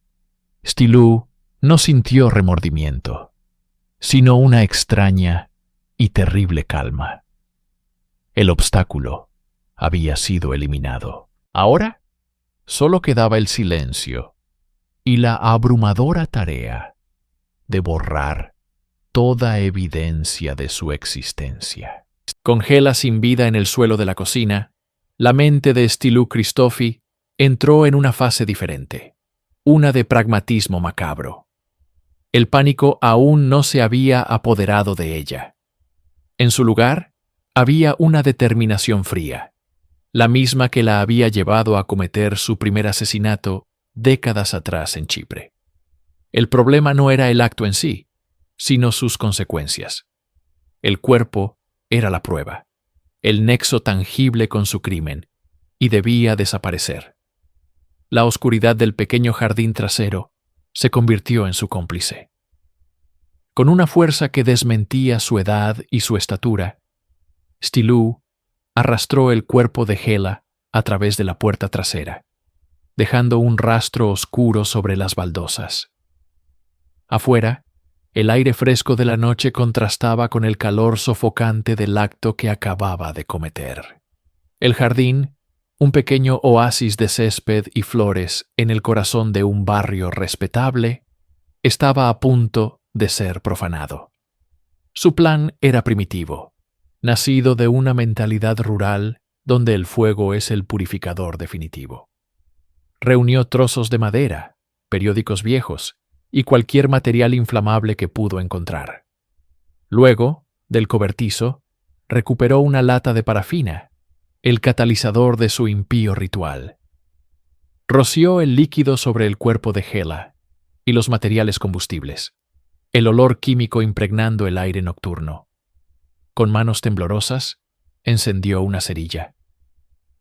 Stilou no sintió remordimiento, sino una extraña y terrible calma. El obstáculo había sido eliminado. Ahora solo quedaba el silencio y la abrumadora tarea de borrar toda evidencia de su existencia. Con Hela sin vida en el suelo de la cocina, la mente de Stilou Christofi entró en una fase diferente, una de pragmatismo macabro. El pánico aún no se había apoderado de ella. En su lugar, había una determinación fría, la misma que la había llevado a cometer su primer asesinato décadas atrás en Chipre. El problema no era el acto en sí, sino sus consecuencias. El cuerpo era la prueba, el nexo tangible con su crimen, y debía desaparecer. La oscuridad del pequeño jardín trasero se convirtió en su cómplice. Con una fuerza que desmentía su edad y su estatura, Stilou arrastró el cuerpo de Hela a través de la puerta trasera, dejando un rastro oscuro sobre las baldosas. Afuera, el aire fresco de la noche contrastaba con el calor sofocante del acto que acababa de cometer. El jardín, un pequeño oasis de césped y flores en el corazón de un barrio respetable, estaba a punto de ser profanado. Su plan era primitivo, nacido de una mentalidad rural donde el fuego es el purificador definitivo. Reunió trozos de madera, periódicos viejos y cualquier material inflamable que pudo encontrar. Luego, del cobertizo, recuperó una lata de parafina, el catalizador de su impío ritual. Roció el líquido sobre el cuerpo de Hela y los materiales combustibles, el olor químico impregnando el aire nocturno. Con manos temblorosas, encendió una cerilla.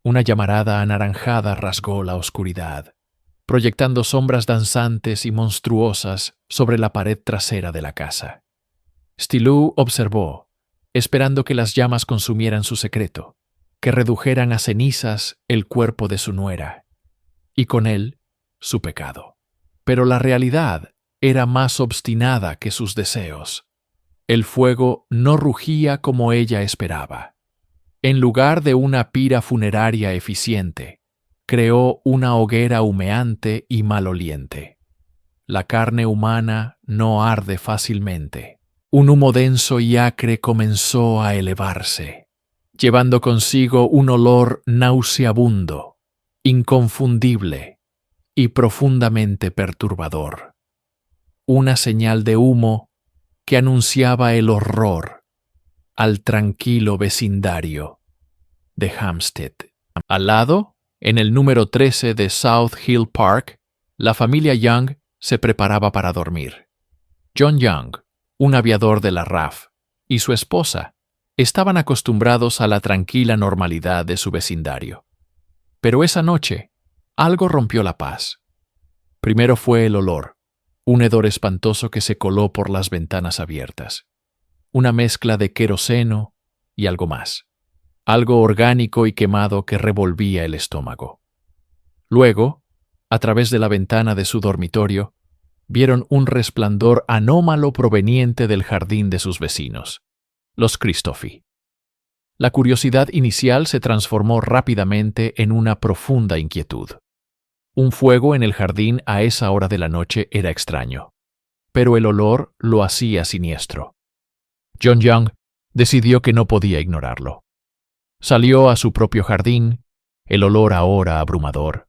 Una llamarada anaranjada rasgó la oscuridad, proyectando sombras danzantes y monstruosas sobre la pared trasera de la casa. Stilou observó, esperando que las llamas consumieran su secreto, que redujeran a cenizas el cuerpo de su nuera. y con él su pecado. Pero la realidad era más obstinada que sus deseos. El fuego no rugía como ella esperaba. En lugar de una pira funeraria eficiente, creó una hoguera humeante y maloliente. La carne humana no arde fácilmente. Un humo denso y acre comenzó a elevarse, llevando consigo un olor nauseabundo, inconfundible y profundamente perturbador. Una señal de humo que anunciaba el horror al tranquilo vecindario de Hampstead. Al lado, en el número 13 de South Hill Park, la familia Young se preparaba para dormir. John Young, un aviador de la RAF, y su esposa estaban acostumbrados a la tranquila normalidad de su vecindario. Pero esa noche, algo rompió la paz. Primero fue el olor, un hedor espantoso que se coló por las ventanas abiertas. Una mezcla de queroseno y algo más. Algo orgánico y quemado que revolvía el estómago. Luego, a través de la ventana de su dormitorio, vieron un resplandor anómalo proveniente del jardín de sus vecinos, los Christophy. La curiosidad inicial se transformó rápidamente en una profunda inquietud. Un fuego en el jardín a esa hora de la noche era extraño, pero el olor lo hacía siniestro. John Young decidió que no podía ignorarlo. Salió a su propio jardín, el olor ahora abrumador,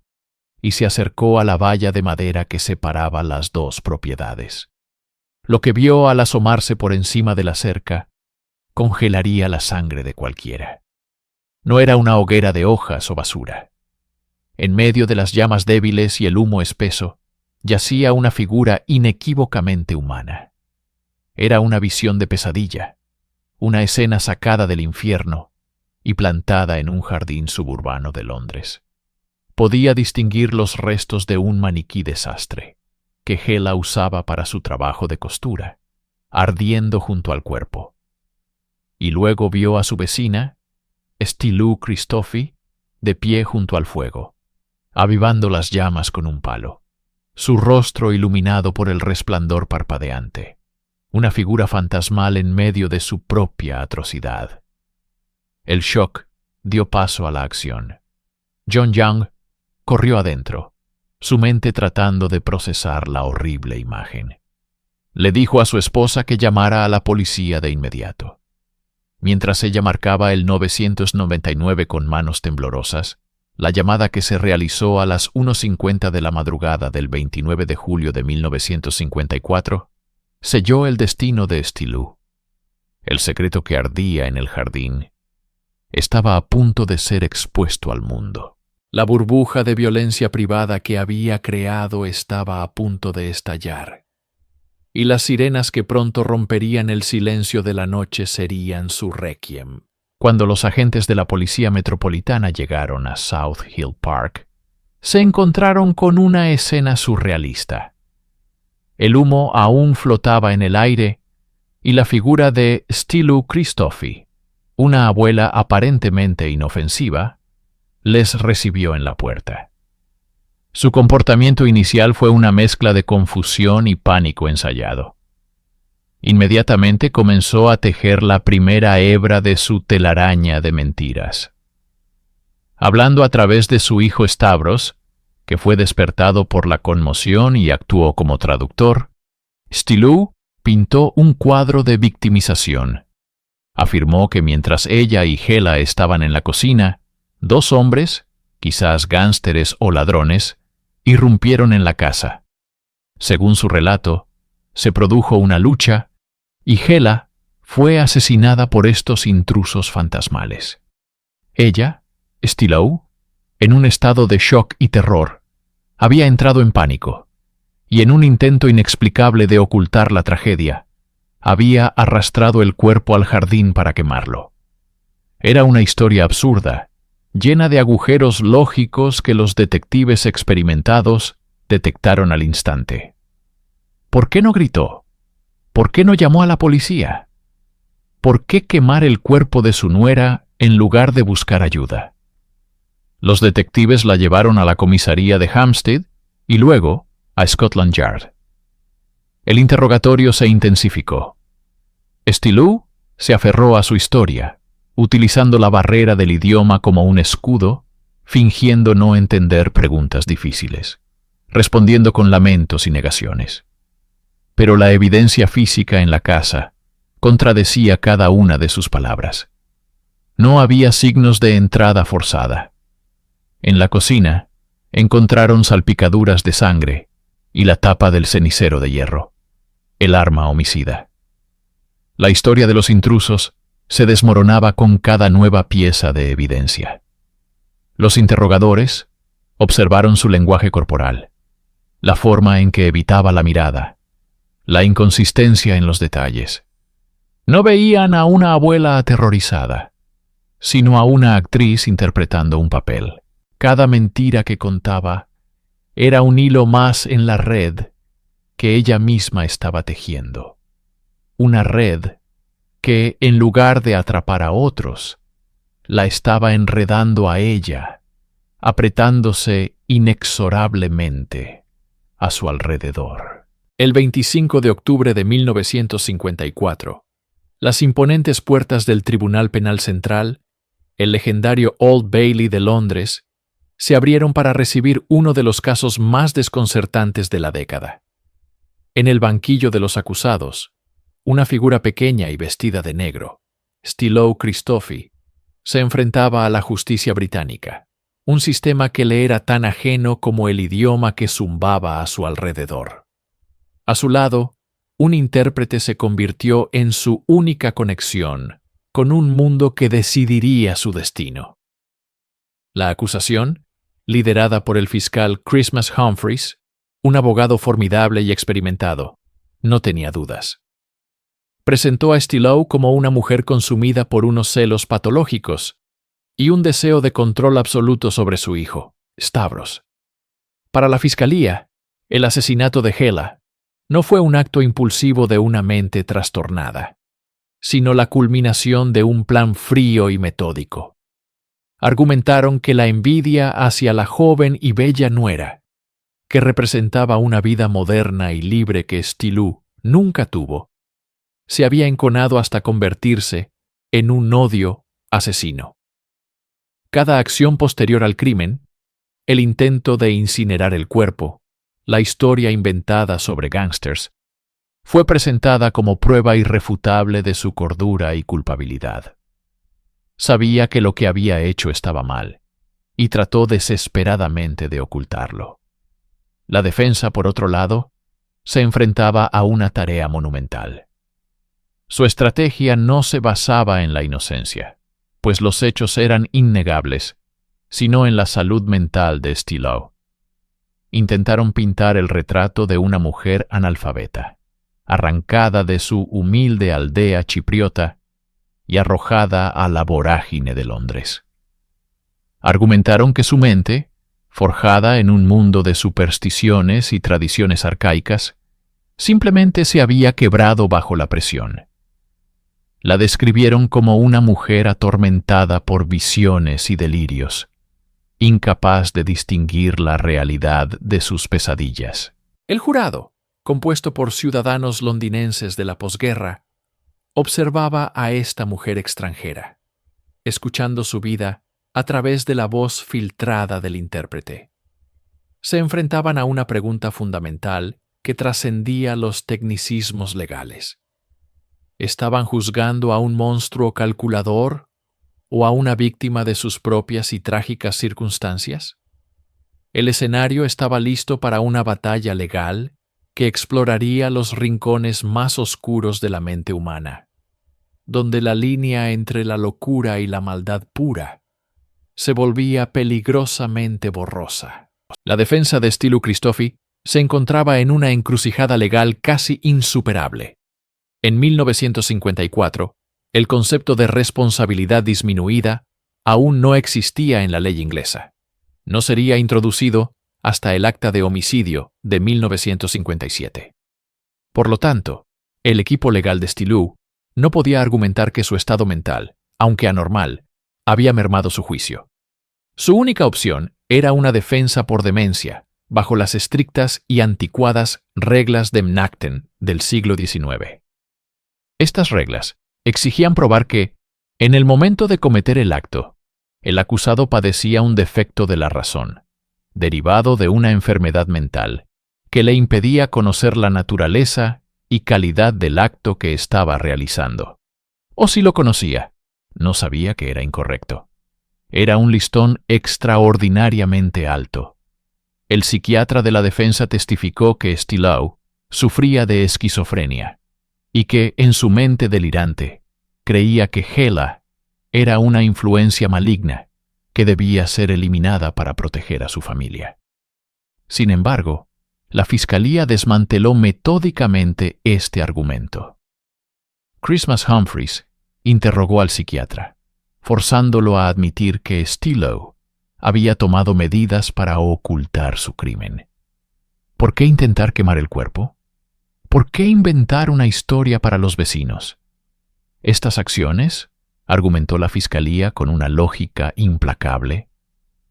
y se acercó a la valla de madera que separaba las dos propiedades. Lo que vio al asomarse por encima de la cerca congelaría la sangre de cualquiera. No era una hoguera de hojas o basura. En medio de las llamas débiles y el humo espeso, yacía una figura inequívocamente humana. Era una visión de pesadilla, una escena sacada del infierno y plantada en un jardín suburbano de Londres. Podía distinguir los restos de un maniquí desastre que Hela usaba para su trabajo de costura, ardiendo junto al cuerpo. Y luego vio a su vecina, Stilou Christophy, de pie junto al fuego, avivando las llamas con un palo, su rostro iluminado por el resplandor parpadeante, una figura fantasmal en medio de su propia atrocidad. El shock dio paso a la acción. John Young corrió adentro, su mente tratando de procesar la horrible imagen. Le dijo a su esposa que llamara a la policía de inmediato. Mientras ella marcaba el 999 con manos temblorosas, la llamada que se realizó a las 1:50 de la madrugada del 29 de julio de 1954 selló el destino de Stilou. El secreto que ardía en el jardín estaba a punto de ser expuesto al mundo. La burbuja de violencia privada que había creado estaba a punto de estallar, y las sirenas que pronto romperían el silencio de la noche serían su requiem. Cuando los agentes de la Policía Metropolitana llegaron a South Hill Park, se encontraron con una escena surrealista. El humo aún flotaba en el aire y la figura de Stilou Christophy, una abuela aparentemente inofensiva, les recibió en la puerta. Su comportamiento inicial fue una mezcla de confusión y pánico ensayado. Inmediatamente comenzó a tejer la primera hebra de su telaraña de mentiras. Hablando a través de su hijo Stavros, que fue despertado por la conmoción y actuó como traductor, Stilou pintó un cuadro de victimización. Afirmó que mientras ella y Hela estaban en la cocina, dos hombres, quizás gánsteres o ladrones, irrumpieron en la casa. Según su relato, se produjo una lucha y Hela fue asesinada por estos intrusos fantasmales. Ella, Stilou, en un estado de shock y terror, había entrado en pánico y en un intento inexplicable de ocultar la tragedia, había arrastrado el cuerpo al jardín para quemarlo. Era una historia absurda, llena de agujeros lógicos que los detectives experimentados detectaron al instante. ¿Por qué no gritó? ¿Por qué no llamó a la policía? ¿Por qué quemar el cuerpo de su nuera en lugar de buscar ayuda? Los detectives la llevaron a la comisaría de Hampstead y luego a Scotland Yard. El interrogatorio se intensificó. Stillou se aferró a su historia, utilizando la barrera del idioma como un escudo, fingiendo no entender preguntas difíciles, respondiendo con lamentos y negaciones. Pero la evidencia física en la casa contradecía cada una de sus palabras. No había signos de entrada forzada. En la cocina encontraron salpicaduras de sangre y la tapa del cenicero de hierro, el arma homicida. La historia de los intrusos se desmoronaba con cada nueva pieza de evidencia. Los interrogadores observaron su lenguaje corporal, la forma en que evitaba la mirada, la inconsistencia en los detalles. No veían a una abuela aterrorizada, sino a una actriz interpretando un papel. Cada mentira que contaba era un hilo más en la red que ella misma estaba tejiendo. Una red que, en lugar de atrapar a otros, la estaba enredando a ella, apretándose inexorablemente a su alrededor. El 25 de octubre de 1954, las imponentes puertas del Tribunal Penal Central, el legendario Old Bailey de Londres, se abrieron para recibir uno de los casos más desconcertantes de la década. En el banquillo de los acusados, una figura pequeña y vestida de negro, Stillou Christophe, se enfrentaba a la justicia británica, un sistema que le era tan ajeno como el idioma que zumbaba a su alrededor. A su lado, un intérprete se convirtió en su única conexión con un mundo que decidiría su destino. La acusación, liderada por el fiscal Christmas Humphreys, un abogado formidable y experimentado, no tenía dudas. Presentó a Stillou como una mujer consumida por unos celos patológicos y un deseo de control absoluto sobre su hijo, Stavros. Para la fiscalía, el asesinato de Hela no fue un acto impulsivo de una mente trastornada, sino la culminación de un plan frío y metódico. Argumentaron que la envidia hacia la joven y bella nuera, que representaba una vida moderna y libre que Stillou nunca tuvo, se había enconado hasta convertirse en un odio asesino. Cada acción posterior al crimen, el intento de incinerar el cuerpo, la historia inventada sobre gángsters, fue presentada como prueba irrefutable de su cordura y culpabilidad. Sabía que lo que había hecho estaba mal, y trató desesperadamente de ocultarlo. La defensa, por otro lado, se enfrentaba a una tarea monumental. Su estrategia no se basaba en la inocencia, pues los hechos eran innegables, sino en la salud mental de Stillou. Intentaron pintar el retrato de una mujer analfabeta, arrancada de su humilde aldea chipriota y arrojada a la vorágine de Londres. Argumentaron que su mente, forjada en un mundo de supersticiones y tradiciones arcaicas, simplemente se había quebrado bajo la presión. La describieron como una mujer atormentada por visiones y delirios, incapaz de distinguir la realidad de sus pesadillas. El jurado, compuesto por ciudadanos londinenses de la posguerra, observaba a esta mujer extranjera, escuchando su vida a través de la voz filtrada del intérprete. Se enfrentaban a una pregunta fundamental que trascendía los tecnicismos legales. ¿Estaban juzgando a un monstruo calculador o a una víctima de sus propias y trágicas circunstancias? El escenario estaba listo para una batalla legal que exploraría los rincones más oscuros de la mente humana, donde la línea entre la locura y la maldad pura se volvía peligrosamente borrosa. La defensa de Stillou Christophe se encontraba en una encrucijada legal casi insuperable. En 1954, el concepto de responsabilidad disminuida aún no existía en la ley inglesa. No sería introducido hasta el Acta de Homicidio de 1957. Por lo tanto, el equipo legal de Stillou no podía argumentar que su estado mental, aunque anormal, había mermado su juicio. Su única opción era una defensa por demencia, bajo las estrictas y anticuadas reglas de Mnachten del siglo XIX. Estas reglas exigían probar que, en el momento de cometer el acto, el acusado padecía un defecto de la razón, derivado de una enfermedad mental, que le impedía conocer la naturaleza y calidad del acto que estaba realizando. O si lo conocía, no sabía que era incorrecto. Era un listón extraordinariamente alto. El psiquiatra de la defensa testificó que Stielow sufría de esquizofrenia y que, en su mente delirante, creía que Hela era una influencia maligna que debía ser eliminada para proteger a su familia. Sin embargo, la fiscalía desmanteló metódicamente este argumento. Christmas Humphreys interrogó al psiquiatra, forzándolo a admitir que Stielow había tomado medidas para ocultar su crimen. ¿Por qué intentar quemar el cuerpo? ¿Por qué inventar una historia para los vecinos? Estas acciones, argumentó la fiscalía con una lógica implacable,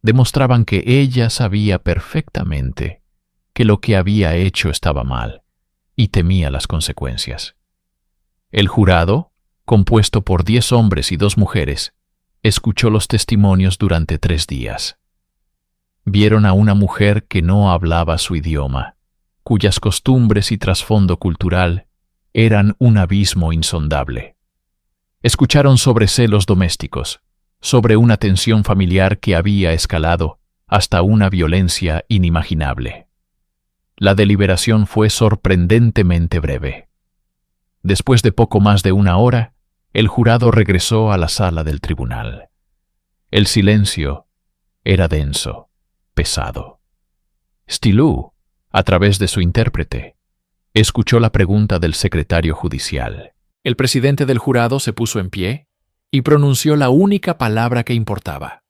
demostraban que ella sabía perfectamente que lo que había hecho estaba mal y temía las consecuencias. El jurado, compuesto por 10 hombres y 2 mujeres, escuchó los testimonios durante 3 días. Vieron a una mujer que no hablaba su idioma, cuyas costumbres y trasfondo cultural eran un abismo insondable. Escucharon sobre celos domésticos, sobre una tensión familiar que había escalado hasta una violencia inimaginable. La deliberación fue sorprendentemente breve. Después de poco más de 1 hora, el jurado regresó a la sala del tribunal. El silencio era denso, pesado. Stielow, a través de su intérprete, escuchó la pregunta del secretario judicial. El presidente del jurado se puso en pie y pronunció la única palabra que importaba: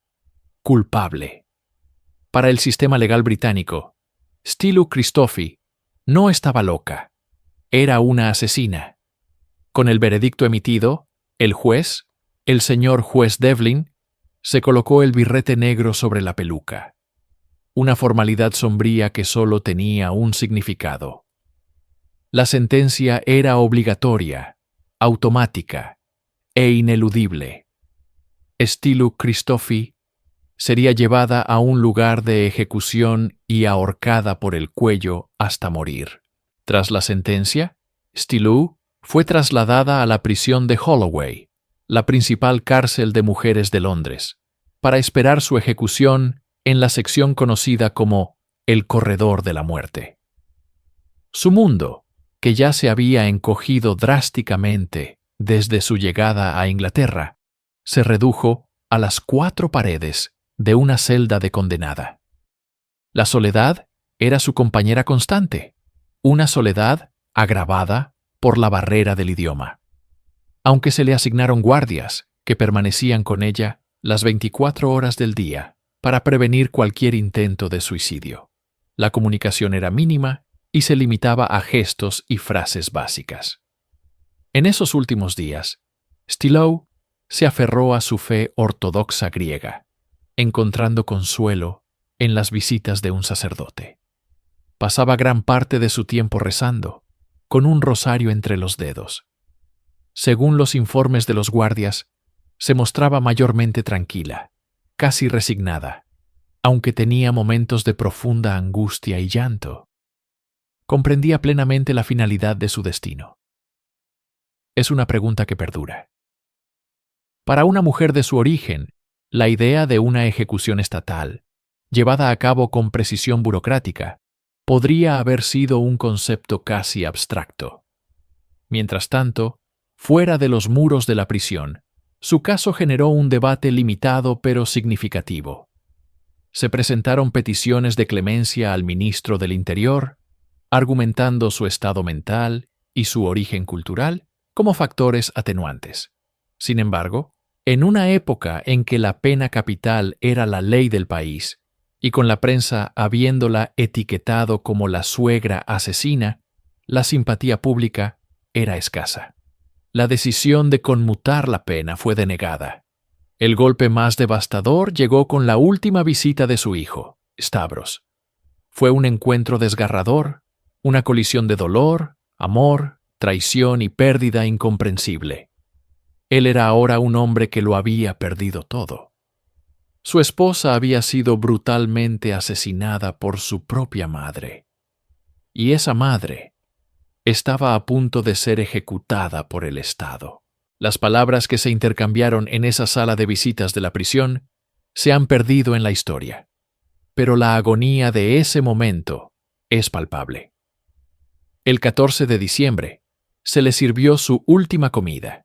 culpable. Para el sistema legal británico, Stielow Christoffel no estaba loca, era una asesina. Con el veredicto emitido, el juez, el señor juez Devlin, se colocó el birrete negro sobre la peluca, una formalidad sombría que solo tenía un significado. La sentencia era obligatoria, automática e ineludible. Stielow Christoffel sería llevada a un lugar de ejecución y ahorcada por el cuello hasta morir. Tras la sentencia, Stielow fue trasladada a la prisión de Holloway, la principal cárcel de mujeres de Londres, para esperar su ejecución en la sección conocida como el Corredor de la Muerte. Su mundo, que ya se había encogido drásticamente desde su llegada a Inglaterra, se redujo a las 4 paredes de una celda de condenada. La soledad era su compañera constante, una soledad agravada por la barrera del idioma. Aunque se le asignaron guardias que permanecían con ella las 24 horas del día para prevenir cualquier intento de suicidio, la comunicación era mínima y se limitaba a gestos y frases básicas. En esos últimos días, Stielow se aferró a su fe ortodoxa griega, encontrando consuelo en las visitas de un sacerdote. Pasaba gran parte de su tiempo rezando, con un rosario entre los dedos. Según los informes de los guardias, se mostraba mayormente tranquila, casi resignada, aunque tenía momentos de profunda angustia y llanto. Comprendía plenamente la finalidad de su destino. Es una pregunta que perdura. Para una mujer de su origen, la idea de una ejecución estatal, llevada a cabo con precisión burocrática, podría haber sido un concepto casi abstracto. Mientras tanto, fuera de los muros de la prisión, su caso generó un debate limitado pero significativo. Se presentaron peticiones de clemencia al ministro del Interior, argumentando su estado mental y su origen cultural como factores atenuantes. Sin embargo, en una época en que la pena capital era la ley del país, y con la prensa habiéndola etiquetado como la suegra asesina, la simpatía pública era escasa. La decisión de conmutar la pena fue denegada. El golpe más devastador llegó con la última visita de su hijo, Stavros. Fue un encuentro desgarrador, una colisión de dolor, amor, traición y pérdida incomprensible. Él era ahora un hombre que lo había perdido todo. Su esposa había sido brutalmente asesinada por su propia madre. Y esa madre estaba a punto de ser ejecutada por el Estado. Las palabras que se intercambiaron en esa sala de visitas de la prisión se han perdido en la historia, pero la agonía de ese momento es palpable. El 14 de diciembre se le sirvió su última comida.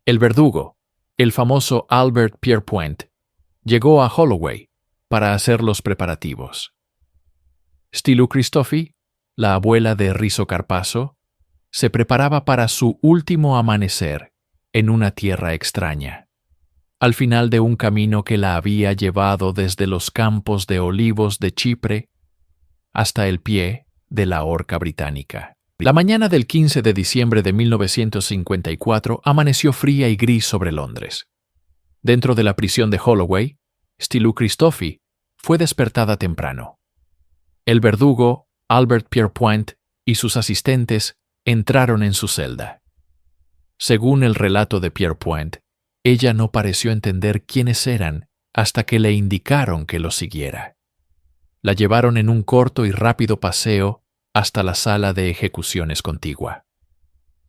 El verdugo, el famoso Albert Pierrepoint, llegó a Holloway para hacer los preparativos. Stylou Christofi, la abuela de Riso Carpasso, se preparaba para su último amanecer en una tierra extraña, al final de un camino que la había llevado desde los campos de olivos de Chipre hasta el pie de la horca británica. La mañana del 15 de diciembre de 1954 amaneció fría y gris sobre Londres. Dentro de la prisión de Holloway, Stylou Christofi fue despertada temprano. El verdugo, Albert Pierrepoint, y sus asistentes entraron en su celda. Según el relato de Pierrepoint, ella no pareció entender quiénes eran hasta que le indicaron que lo siguiera. La llevaron en un corto y rápido paseo hasta la sala de ejecuciones contigua.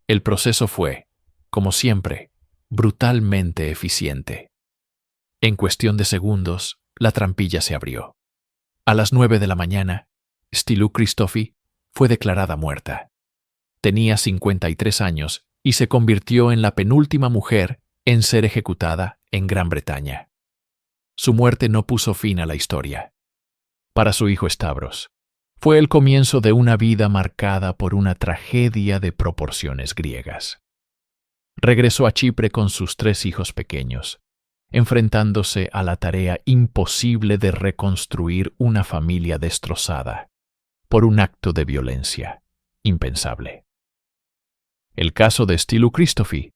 El proceso fue, como siempre, brutalmente eficiente. En cuestión de segundos, la trampilla se abrió. A las 9 de la mañana, Stylou Christofi fue declarada muerta. Tenía 53 años y se convirtió en la penúltima mujer en ser ejecutada en Gran Bretaña. Su muerte no puso fin a la historia. Para su hijo Stavros, fue el comienzo de una vida marcada por una tragedia de proporciones griegas. Regresó a Chipre con sus 3 hijos pequeños, enfrentándose a la tarea imposible de reconstruir una familia destrozada por un acto de violencia impensable. El caso de Stylou Christofi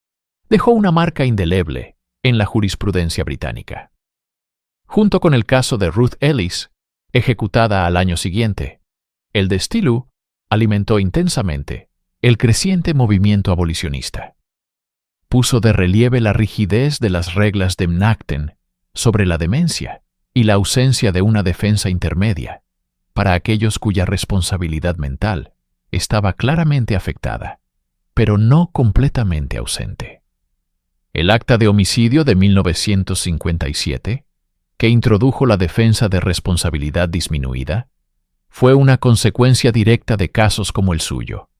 dejó una marca indeleble en la jurisprudencia británica. Junto con el caso de Ruth Ellis, ejecutada al año siguiente, el de Stylou alimentó intensamente el creciente movimiento abolicionista. Puso de relieve la rigidez de las reglas de Mnachten sobre la demencia y la ausencia de una defensa intermedia para aquellos cuya responsabilidad mental estaba claramente afectada, pero no completamente ausente. El acta de homicidio de 1957, que introdujo la defensa de responsabilidad disminuida, fue una consecuencia directa de casos como el suyo,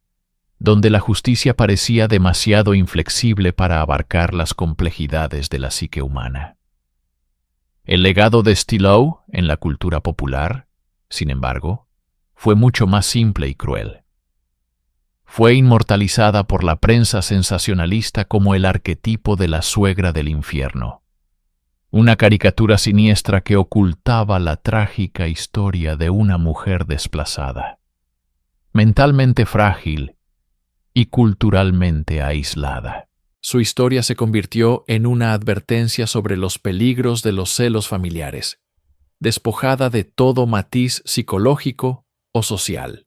donde la justicia parecía demasiado inflexible para abarcar las complejidades de la psique humana. El legado de Stylou en la cultura popular, sin embargo, fue mucho más simple y cruel. Fue inmortalizada por la prensa sensacionalista como el arquetipo de la suegra del infierno, una caricatura siniestra que ocultaba la trágica historia de una mujer desplazada, mentalmente frágil y culturalmente aislada. Su historia se convirtió en una advertencia sobre los peligros de los celos familiares, despojada de todo matiz psicológico o social.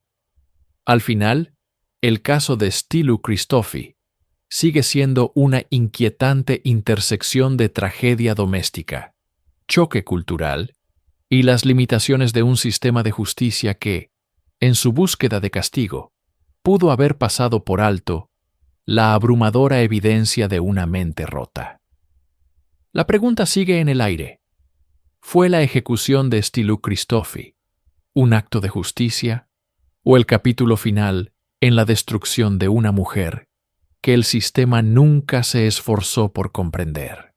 Al final, el caso de Stylou Christofi sigue siendo una inquietante intersección de tragedia doméstica, choque cultural y las limitaciones de un sistema de justicia que, en su búsqueda de castigo, pudo haber pasado por alto la abrumadora evidencia de una mente rota. La pregunta sigue en el aire. ¿Fue la ejecución de Stylou Christofi un acto de justicia o el capítulo final en la destrucción de una mujer que el sistema nunca se esforzó por comprender?